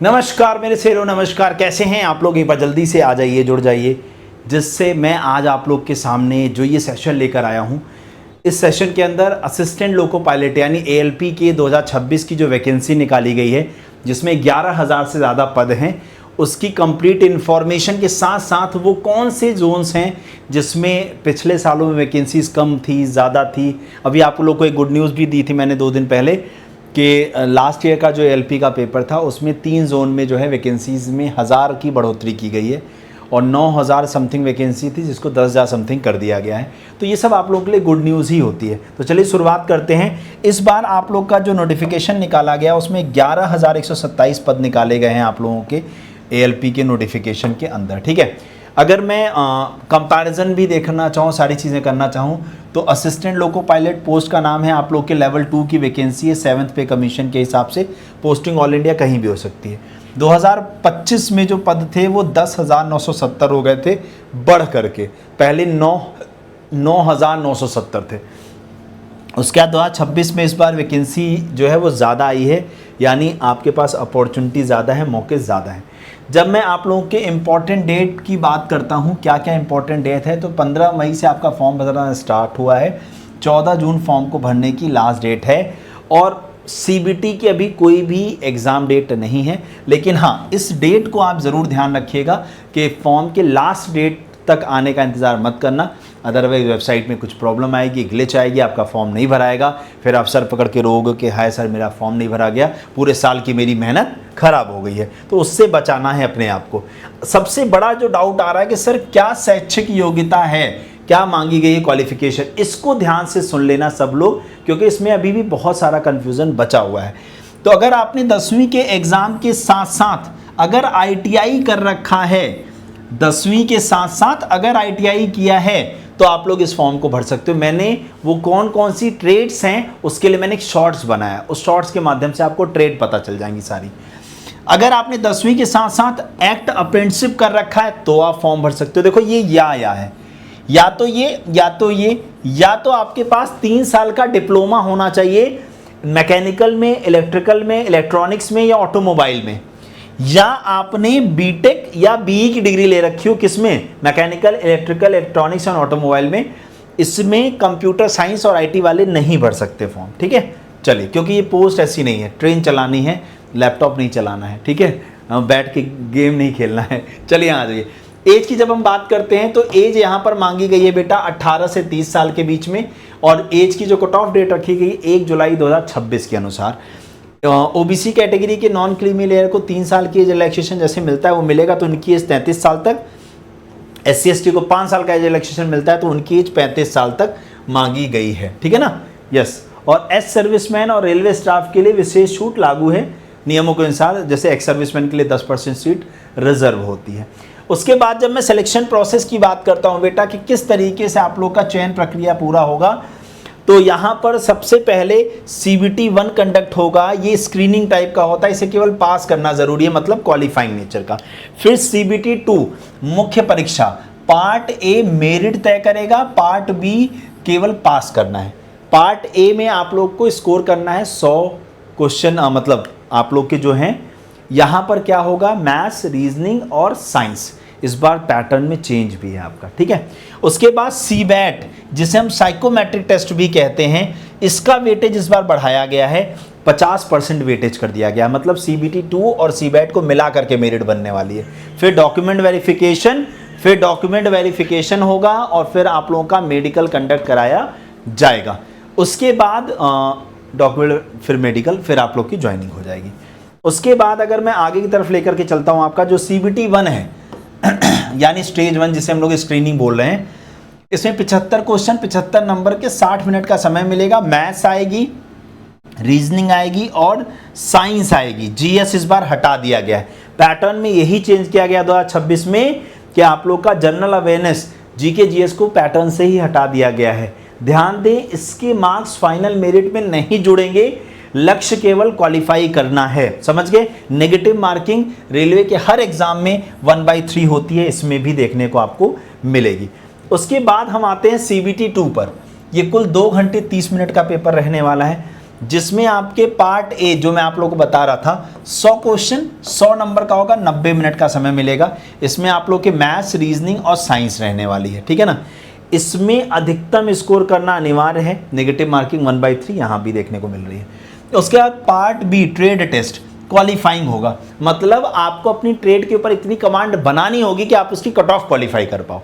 नमस्कार मेरे शेरों, नमस्कार। कैसे हैं आप लोग? एक बार जल्दी से आ जाइए, जुड़ जाइए, जिससे मैं आज आप लोग के सामने जो ये सेशन लेकर आया हूँ, इस सेशन के अंदर असिस्टेंट लोको पायलट यानी एएलपी के 2026 की जो वैकेंसी निकाली गई है, जिसमें 11,000 से ज़्यादा पद हैं, उसकी कंप्लीट इन्फॉर्मेशन के साथ साथ वो कौन से जोन्स हैं जिसमें पिछले सालों में वैकेंसीज कम थी, ज़्यादा थी। अभी आप लोग को एक गुड न्यूज़ भी दी थी मैंने 2 दिन पहले कि लास्ट ईयर का जो एलपी का पेपर था उसमें 3 जोन में जो है वैकेंसीज़ में 1000 की बढ़ोतरी की गई है और 9000 समथिंग वैकेंसी थी जिसको 10,000 समथिंग कर दिया गया है। तो ये सब आप लोगों के लिए गुड न्यूज़ ही होती है। तो चलिए शुरुआत करते हैं। इस बार आप लोग का जो नोटिफिकेशन निकाला गया उसमें 11,127 पद निकाले गए हैं आप लोगों के एएलपी के नोटिफिकेशन के अंदर, ठीक है। अगर मैं कंपैरिजन भी देखना चाहूँ, सारी चीज़ें करना चाहूँ, तो असिस्टेंट लोको पायलट पोस्ट का नाम है आप लोग के लेवल 2 की वैकेंसी है। 7th पे कमीशन के हिसाब से पोस्टिंग ऑल इंडिया कहीं भी हो सकती है। 2025 में जो पद थे वो 10,970 हो गए थे बढ़ करके, पहले 9,970 थे। उसके बाद 2026 में इस बार वैकेंसी जो है वो ज़्यादा आई है, यानी आपके पास अपॉर्चुनिटी ज़्यादा है, मौके ज़्यादा हैं। जब मैं आप लोगों के इम्पॉर्टेंट डेट की बात करता हूँ, क्या क्या इम्पॉर्टेंट डेट है, तो 15 मई से आपका फॉर्म भरना स्टार्ट हुआ है। 14 जून फॉर्म को भरने की लास्ट डेट है और सीबीटी की अभी कोई भी एग्ज़ाम डेट नहीं है। लेकिन हाँ, इस डेट को आप ज़रूर ध्यान रखिएगा कि फॉर्म के लास्ट डेट तक आने का इंतज़ार मत करना, अदरवाइज वेबसाइट में कुछ प्रॉब्लम आएगी, ग्लिच आएगी, आपका फॉर्म नहीं भराएगा, फिर आप सर पकड़ के रोओगे कि हाय सर मेरा फॉर्म नहीं भरा गया, पूरे साल की मेरी मेहनत खराब हो गई है। तो उससे बचाना है अपने आप को। सबसे बड़ा जो डाउट आ रहा है कि सर क्या शैक्षिक योग्यता है, क्या मांगी गई है क्वालिफिकेशन, इसको ध्यान से सुन लेना सब लोग, क्योंकि इसमें अभी भी बहुत सारा कन्फ्यूज़न बचा हुआ है। तो अगर आपने 10वीं के एग्ज़ाम के साथ साथ अगर ITI कर रखा है, 10वीं के साथ साथ अगर ITI किया है, तो आप लोग इस फॉर्म को भर सकते हो। मैंने वो कौन कौन सी ट्रेड्स हैं उसके लिए मैंने एक शॉर्ट्स बनाया, उस शॉर्ट्स के माध्यम से आपको ट्रेड पता चल जाएंगी सारी। अगर आपने 10वीं के साथ साथ एक्ट अप्रेंटिसशिप कर रखा है तो आप फॉर्म भर सकते हो। देखो ये या है, या तो ये या तो ये, या तो आपके पास 3 साल का डिप्लोमा होना चाहिए मैकेनिकल में, इलेक्ट्रिकल में, इलेक्ट्रॉनिक्स में या ऑटोमोबाइल में, या आपने बीटेक या बीई की डिग्री ले रखी हो, किसमें, मैकेनिकल, इलेक्ट्रिकल, इलेक्ट्रॉनिक्स और ऑटोमोबाइल में। इसमें कंप्यूटर साइंस और आईटी वाले नहीं भर सकते फॉर्म, ठीक है। चलिए, क्योंकि ये पोस्ट ऐसी नहीं है, ट्रेन चलानी है, लैपटॉप नहीं चलाना है, ठीक है, बैठ के गेम नहीं खेलना है। चलिए आ जाइए। एज की जब हम बात करते हैं तो एज यहाँ पर मांगी गई है बेटा 18 से 30 साल के बीच में, और एज की जो कट ऑफ डेट रखी गई 1 जुलाई 2026 के अनुसार। ओबीसी कैटेगरी के नॉन क्रीमी लेयर को 3 साल की एज रिलैक्सेशन जैसे मिलता है वो मिलेगा, तो उनकी एज 33 साल तक। SC/ST को 5 साल का एज रिलैक्सेशन मिलता है तो उनकी एज 35 साल तक मांगी गई है, ठीक है ना। यस। और एक्स सर्विसमैन और रेलवे स्टाफ के लिए विशेष छूट लागू है नियमों के अनुसार, जैसे एक्स सर्विसमैन के लिए 10% सीट रिजर्व होती है। उसके बाद जब मैं सिलेक्शन प्रोसेस की बात करता हूँ बेटा कि किस तरीके से आप लोग का चयन प्रक्रिया पूरा होगा, तो यहाँ पर सबसे पहले CBT 1 कंडक्ट होगा। ये स्क्रीनिंग टाइप का होता है, इसे केवल पास करना ज़रूरी है, मतलब क्वालिफाइंग नेचर का। फिर CBT 2 मुख्य परीक्षा, पार्ट A मेरिट तय करेगा, पार्ट B केवल पास करना है। पार्ट A में आप लोग को स्कोर करना है 100 क्वेश्चन, मतलब आप लोग के जो हैं यहाँ पर क्या होगा, मैथ्स, रीजनिंग और साइंस। इस बार पैटर्न में चेंज भी है आपका, ठीक है। उसके बाद CBAT, जिसे हम साइकोमेट्रिक टेस्ट भी कहते हैं, इसका वेटेज इस बार बढ़ाया गया है, 50% वेटेज कर दिया गया, मतलब CBT 2 और CBAT को मिला करके मेरिट बनने वाली है। फिर डॉक्यूमेंट वेरिफिकेशन होगा और फिर आप लोगों का मेडिकल कंडक्ट कराया जाएगा। उसके बाद डॉक्यूमेंट, फिर मेडिकल, फिर आप लोग की ज्वाइनिंग हो जाएगी। उसके बाद अगर मैं आगे की तरफ लेकर के चलता हूँ, आपका जो CBT 1 है यानी स्टेज 1 जिसे हम लोग स्क्रीनिंग बोल रहे हैं, इसमें 75 क्वेश्चन 75 नंबर के 60 मिनट का समय मिलेगा। मैथ्स आएगी, रीजनिंग आएगी और साइंस आएगी। GS इस बार हटा दिया गया है। पैटर्न में यही चेंज किया गया 2026 में कि आप लोग का जनरल अवेयरनेस GK GS को पैटर्न से ही हटा दिया गया है। ध्यान दें, इसके मार्क्स फाइनल मेरिट में नहीं जुड़ेंगे, लक्ष्य केवल क्वालिफाई करना है, समझ गए। नेगेटिव मार्किंग रेलवे के हर एग्जाम में 1/3 होती है, इसमें भी देखने को आपको मिलेगी। उसके बाद हम आते हैं CBT 2 पर। ये कुल 2 घंटे 30 मिनट का पेपर रहने वाला है। जिसमें आपके पार्ट ए जो मैं आप लोगों को बता रहा था 100 क्वेश्चन 100 नंबर का होगा, 90 मिनट का समय मिलेगा। इसमें आप लोग के मैथ्स, रीजनिंग और साइंस रहने वाली है, ठीक है ना। इसमें अधिकतम स्कोर करना अनिवार्य है, नेगेटिव मार्किंग 1/3 यहाँ भी देखने को मिल रही है। उसके बाद part B trade test qualifying होगा, मतलब आपको अपनी ट्रेड के ऊपर इतनी कमांड बनानी होगी कि आप उसकी कट ऑफ क्वालिफाई कर पाओ।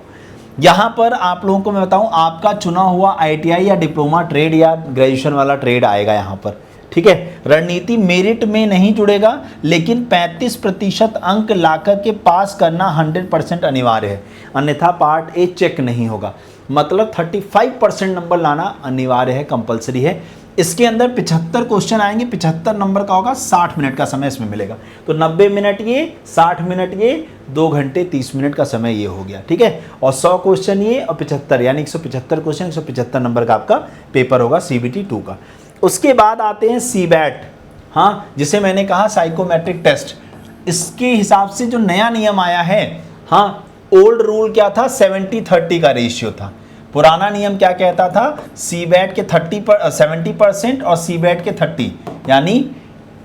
यहाँ पर आप लोगों को मैं बताऊँ, आपका चुना हुआ ITI या डिप्लोमा ट्रेड या ग्रेजुएशन वाला ट्रेड आएगा यहाँ पर, ठीक है। रणनीति मेरिट में नहीं जुड़ेगा, लेकिन 35% अंक लाकर के पास करना 100% अनिवार्य है, अन्यथा पार्ट ए चेक नहीं होगा। मतलब 35% नंबर लाना अनिवार्य है, कंपलसरी है। इसके अंदर 75 क्वेश्चन आएंगे, 75 नंबर का होगा, 60 मिनट का समय इसमें मिलेगा। तो 90 मिनट ये, 60 मिनट ये, 2 घंटे 30 मिनट का समय ये हो गया, ठीक है। और 100 क्वेश्चन ये और 75 यानी 175 क्वेश्चन, 175 नंबर का आपका पेपर होगा CBT 2 का। उसके बाद आते हैं CBAT, हाँ, जिसे मैंने कहा साइकोमेट्रिक टेस्ट। इसके हिसाब से जो नया नियम आया है, हाँ, ओल्ड रूल क्या था, 70-30 का रेशियो था। पुराना नियम क्या कहता था, CBAT के 70% और CBAT के 30, यानी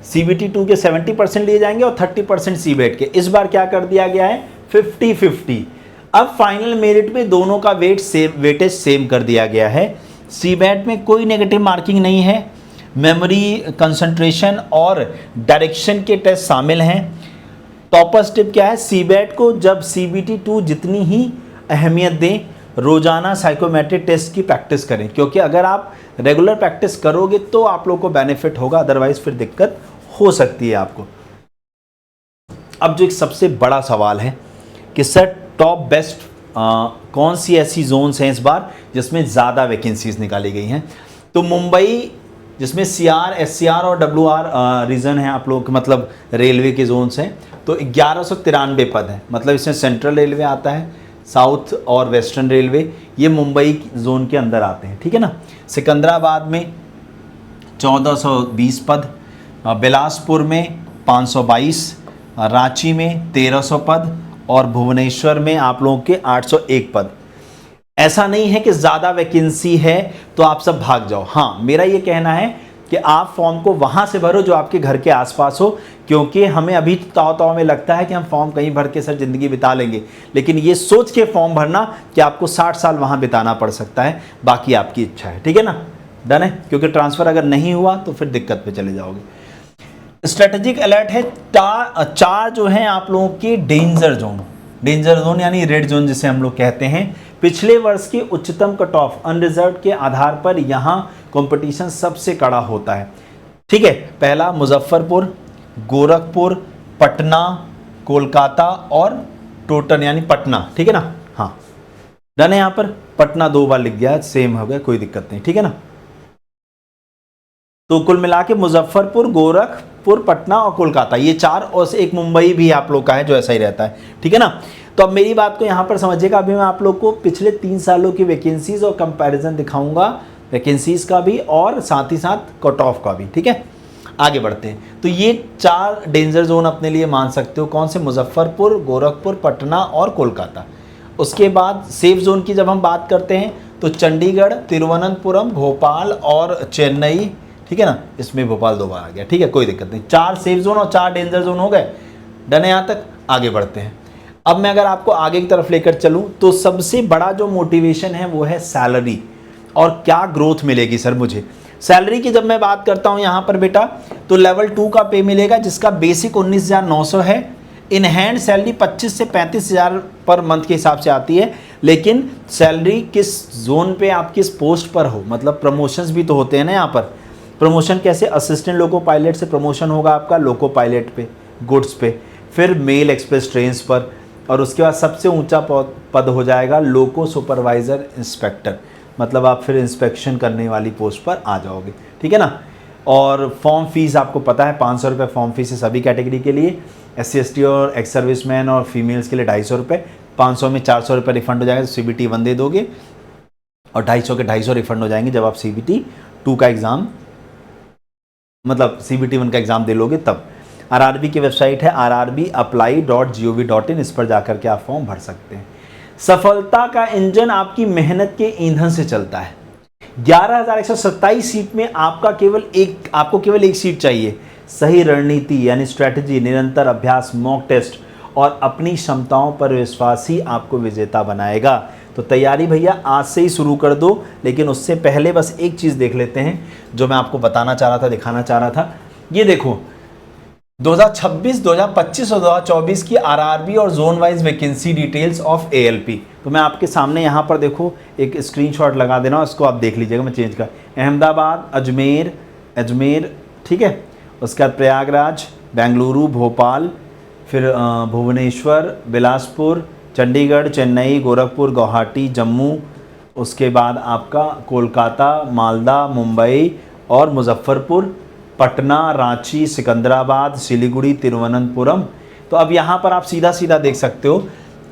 CBT 2 के 70% लिए जाएंगे और 30% CBAT के। इस बार क्या कर दिया गया है, 50-50। अब फाइनल मेरिट में दोनों का वेटेज सेम कर दिया गया है। CBAT में कोई नेगेटिव मार्किंग नहीं है, मेमोरी, कंसंट्रेशन और डायरेक्शन के टेस्ट शामिल हैं। टॉपर टिप क्या है, CBAT को जब CBT 2 जितनी ही अहमियत दें, रोजाना साइकोमेट्रिक टेस्ट की प्रैक्टिस करें, क्योंकि अगर आप रेगुलर प्रैक्टिस करोगे तो आप लोग को बेनिफिट होगा, अदरवाइज फिर दिक्कत हो सकती है आपको। अब जो एक सबसे बड़ा सवाल है कि सर टॉप बेस्ट कौन सी ऐसी जोन्स हैं इस बार जिसमें ज़्यादा वैकेंसीज निकाली गई हैं। तो मुंबई, जिसमें CR, SCR और WR रीजन है आप लोग, मतलब रेलवे के जोन्स हैं, तो 1193 पद हैं। मतलब इसमें सेंट्रल रेलवे आता है, साउथ और वेस्टर्न रेलवे, ये मुंबई जोन के अंदर आते हैं, ठीक है ना। सिकंदराबाद में 1420 पद, बिलासपुर में 522, रांची में 1300 पद और भुवनेश्वर में आप लोगों के 801 पद। ऐसा नहीं है कि ज़्यादा वैकेंसी है तो आप सब भाग जाओ। हाँ, मेरा ये कहना है कि आप फॉर्म को वहाँ से भरो जो आपके घर के आसपास हो, क्योंकि हमें अभी ताव में लगता है कि हम फॉर्म कहीं भर के सर ज़िंदगी बिता लेंगे, लेकिन ये सोच के फॉर्म भरना कि आपको 60 साल वहाँ बिताना पड़ सकता है, बाकी आपकी इच्छा है, ठीक है ना। डन है, क्योंकि ट्रांसफ़र अगर नहीं हुआ तो फिर दिक्कत पे चले जाओगे। स्ट्रेटेजिक अलर्ट है, 4 जो हैं आप लोगों के डेंजर जोन यानी रेड जोन जिसे हम लोग कहते हैं। पिछले वर्ष की उच्चतम कट ऑफ अनरिजर्व के आधार पर यहाँ कंपटीशन सबसे कड़ा होता है, ठीक है। पहला मुजफ्फरपुर, गोरखपुर, पटना, कोलकाता और टोटन यानी पटना, ठीक है ना। हाँ, डन है। यहाँ पर पटना 2 बार लिख दिया, सेम हो गया, कोई दिक्कत नहीं, ठीक है ना। तो कुल मिला के मुजफ्फरपुर, गोरखपुर, पटना और कोलकाता, ये 4, और एक मुंबई भी आप लोग का है जो ऐसा ही रहता है, ठीक है ना। तो अब मेरी बात को यहाँ पर समझिएगा। अभी मैं आप लोग को पिछले 3 सालों की वैकेंसीज और कंपैरिजन दिखाऊंगा, वैकेंसीज का भी और साथ ही साथ कट ऑफ का भी, ठीक है। आगे बढ़ते हैं। तो ये 4 डेंजर जोन अपने लिए मान सकते हो, कौन से, मुजफ्फरपुर, गोरखपुर, पटना और कोलकाता। उसके बाद सेफ जोन की जब हम बात करते हैं तो चंडीगढ़, तिरुवनंतपुरम, भोपाल और चेन्नई, ठीक है ना। इसमें भोपाल 2 बार आ गया, ठीक है, कोई दिक्कत नहीं। 4 सेफ जोन और 4 डेंजर जोन हो गए। डन है यहाँ तक। आगे बढ़ते हैं। अब मैं अगर आपको आगे की तरफ लेकर चलूं तो सबसे बड़ा जो मोटिवेशन है वो है सैलरी, और क्या ग्रोथ मिलेगी सर मुझे। सैलरी की जब मैं बात करता हूं यहाँ पर बेटा, तो लेवल 2 का पे मिलेगा जिसका बेसिक 19,900 है। इन हैंड सैलरी 25 से 35,000 पर मंथ के हिसाब से आती है, लेकिन सैलरी किस जोन पे आप किस पोस्ट पर हो, मतलब प्रमोशंस भी तो होते हैं ना यहाँ पर। प्रमोशन कैसे, असिस्टेंट लोको पायलट से प्रमोशन होगा आपका लोको पायलट पे, गुड्स पे, फिर मेल एक्सप्रेस ट्रेन्स पर, और उसके बाद सबसे ऊंचा पद हो जाएगा लोको सुपरवाइज़र इंस्पेक्टर, मतलब आप फिर इंस्पेक्शन करने वाली पोस्ट पर आ जाओगे, ठीक है ना। और फॉर्म फीस आपको पता है 500 रुपये फॉर्म फीस है सभी कैटेगरी के लिए, SC/ST और एक्स सर्विसमैन और फीमेल्स के लिए 250 रुपये। 500 में 400 रुपये रिफंड हो जाएगा तो CBT 1 दे दोगे, और 250 के 250 रिफंड हो जाएंगे जब आप CBT 2 का एग्ज़ाम, मतलब CBT 1 का एग्ज़ाम दे लोगे तब। RRB की वेबसाइट है rrbapply.gov.in, इस पर जाकर के आप फॉर्म भर सकते हैं। सफलता का इंजन आपकी मेहनत के ईंधन से चलता है। 11,127 सीट में आपको केवल एक सीट चाहिए। सही रणनीति यानी स्ट्रैटेजी, निरंतर अभ्यास, मॉक टेस्ट और अपनी क्षमताओं पर विश्वास ही आपको विजेता बनाएगा। तो तैयारी भैया आज से ही शुरू कर दो। लेकिन उससे पहले बस एक चीज़ देख लेते हैं जो मैं आपको बताना चाह रहा था, दिखाना चाह रहा था। ये देखो 2026, 2025 और 2024 की आरआरबी और zone wise vacancy details of ALP. तो मैं आपके सामने यहाँ पर देखो एक स्क्रीनशॉट लगा देना, इसको आप देख लीजिएगा। मैं चेंज कर अहमदाबाद, अजमेर, ठीक है, उसके बाद प्रयागराज, बेंगलुरु, भोपाल, फिर भुवनेश्वर, बिलासपुर, चंडीगढ़, चेन्नई, गोरखपुर, गुवाहाटी, जम्मू, उसके बाद आपका कोलकाता, मालदा, मुंबई और मुजफ्फरपुर, पटना, रांची, सिकंदराबाद, सिलीगुड़ी, तिरुवनंतपुरम। तो अब यहाँ पर आप सीधा सीधा देख सकते हो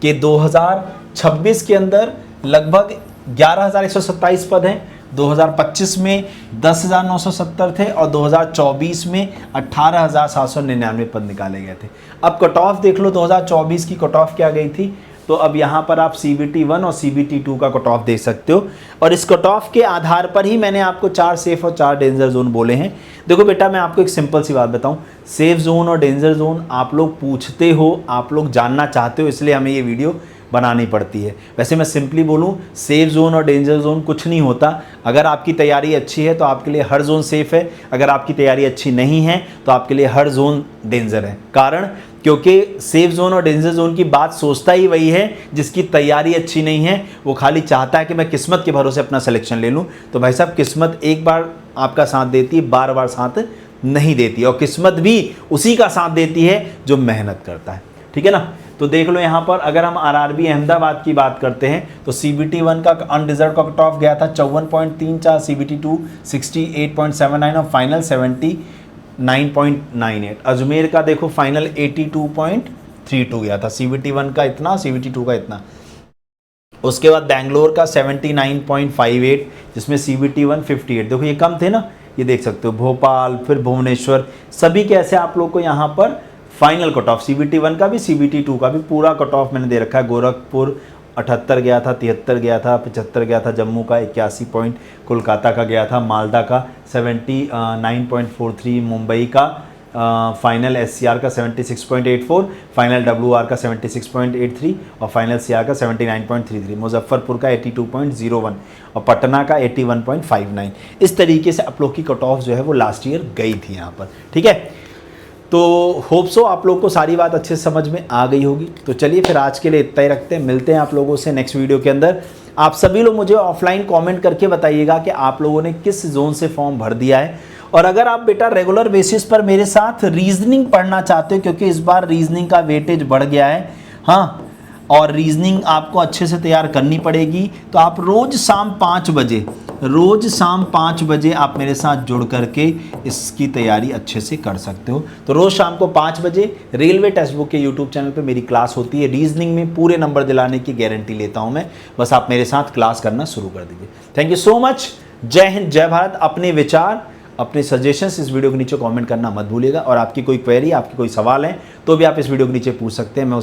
कि 2026 के अंदर लगभग 11,127 पद हैं, 2025 में 10,970 थे और 2024 में 18,799 पद निकाले गए थे। अब कट ऑफ देख लो, 2024 की कट ऑफ क्या गई थी। तो अब यहाँ पर आप CBT 1 और CBT 2 का कट ऑफ देख सकते हो और इस कट ऑफ के आधार पर ही मैंने आपको 4 सेफ और 4 डेंजर जोन बोले हैं। देखो बेटा, मैं आपको एक सिंपल सी बात बताऊं, सेफ जोन और डेंजर जोन आप लोग पूछते हो, आप लोग जानना चाहते हो, इसलिए हमें ये वीडियो बनानी पड़ती है। वैसे मैं सिंपली बोलूं, सेफ जोन और डेंजर जोन कुछ नहीं होता। अगर आपकी तैयारी अच्छी है तो आपके लिए हर जोन सेफ है, अगर आपकी तैयारी अच्छी नहीं है तो आपके लिए हर जोन डेंजर है। कारण क्योंकि सेफ जोन और डेंजर जोन की बात सोचता ही वही है जिसकी तैयारी अच्छी नहीं है। वो खाली चाहता है कि मैं किस्मत के भरोसे अपना सिलेक्शन ले लूँ। तो भाई साहब, किस्मत एक बार आपका साथ देती है, बार बार साथ नहीं देती, और किस्मत भी उसी का साथ देती है जो मेहनत करता है। ठीक है ना। तो देख लो यहाँ पर अगर हम आरआरबी अहमदाबाद की बात करते हैं तो CBT 1 का अनरिजर्व का कट ऑफ गया था 54.34, CBT 2 68.79 और फाइनल 79.98। अजमेर का देखो फाइनल 82.32 गया था। CBT 1 का इतना, CBT 2 का इतना। उसके बाद बेंगलोर का 79.58 जिसमें CBT 1 58। देखो ये कम थे ना, ये देख सकते हो। भोपाल, फिर भुवनेश्वर, सभी कैसे आप लोग को यहाँ पर फाइनल कट ऑफ CBT 1 का भी CBT 2 का भी पूरा कट ऑफ मैंने दे रखा है। गोरखपुर 78 गया था, 73 गया था, 75 गया था, जम्मू का 81 पॉइंट, कोलकाता का गया था, मालदा का 79.43, मुंबई का फाइनल SCR का 76.84, फाइनल WR का 76.83 और फाइनल CR का 79.33, मुजफ्फरपुर का 82.01 और पटना का 81.59। इस तरीके से आप लोग की कट ऑफ जो है वो लास्ट ईयर गई थी यहाँ पर। ठीक है, तो होप सो आप लोग को सारी बात अच्छे से समझ में आ गई होगी। तो चलिए फिर आज के लिए इतना ही रखते हैं, मिलते हैं आप लोगों से नेक्स्ट वीडियो के अंदर। आप सभी लोग मुझे ऑफलाइन कमेंट करके बताइएगा कि आप लोगों ने किस जोन से फॉर्म भर दिया है। और अगर आप बेटा रेगुलर बेसिस पर मेरे साथ रीजनिंग पढ़ना चाहते हो, क्योंकि इस बार रीजनिंग का वेटेज बढ़ गया है, हाँ, और रीजनिंग आपको अच्छे से तैयार करनी पड़ेगी, तो आप रोज़ शाम 5 बजे आप मेरे साथ जुड़ करके इसकी तैयारी अच्छे से कर सकते हो। तो रोज़ शाम को 5 बजे रेलवे टेक्स्ट बुक के यूट्यूब चैनल पे मेरी क्लास होती है। रीजनिंग में पूरे नंबर दिलाने की गारंटी लेता हूँ मैं, बस आप मेरे साथ क्लास करना शुरू कर दीजिए। Thank you so much. जय हिंद, जय भारत। अपने विचार, अपने सजेशंस इस वीडियो के नीचे कमेंट करना मत भूलिएगा। और आपकी कोई क्वेरी, आपकी कोई सवाल है तो भी आप इस वीडियो के नीचे पूछ सकते हैं, मैं उसे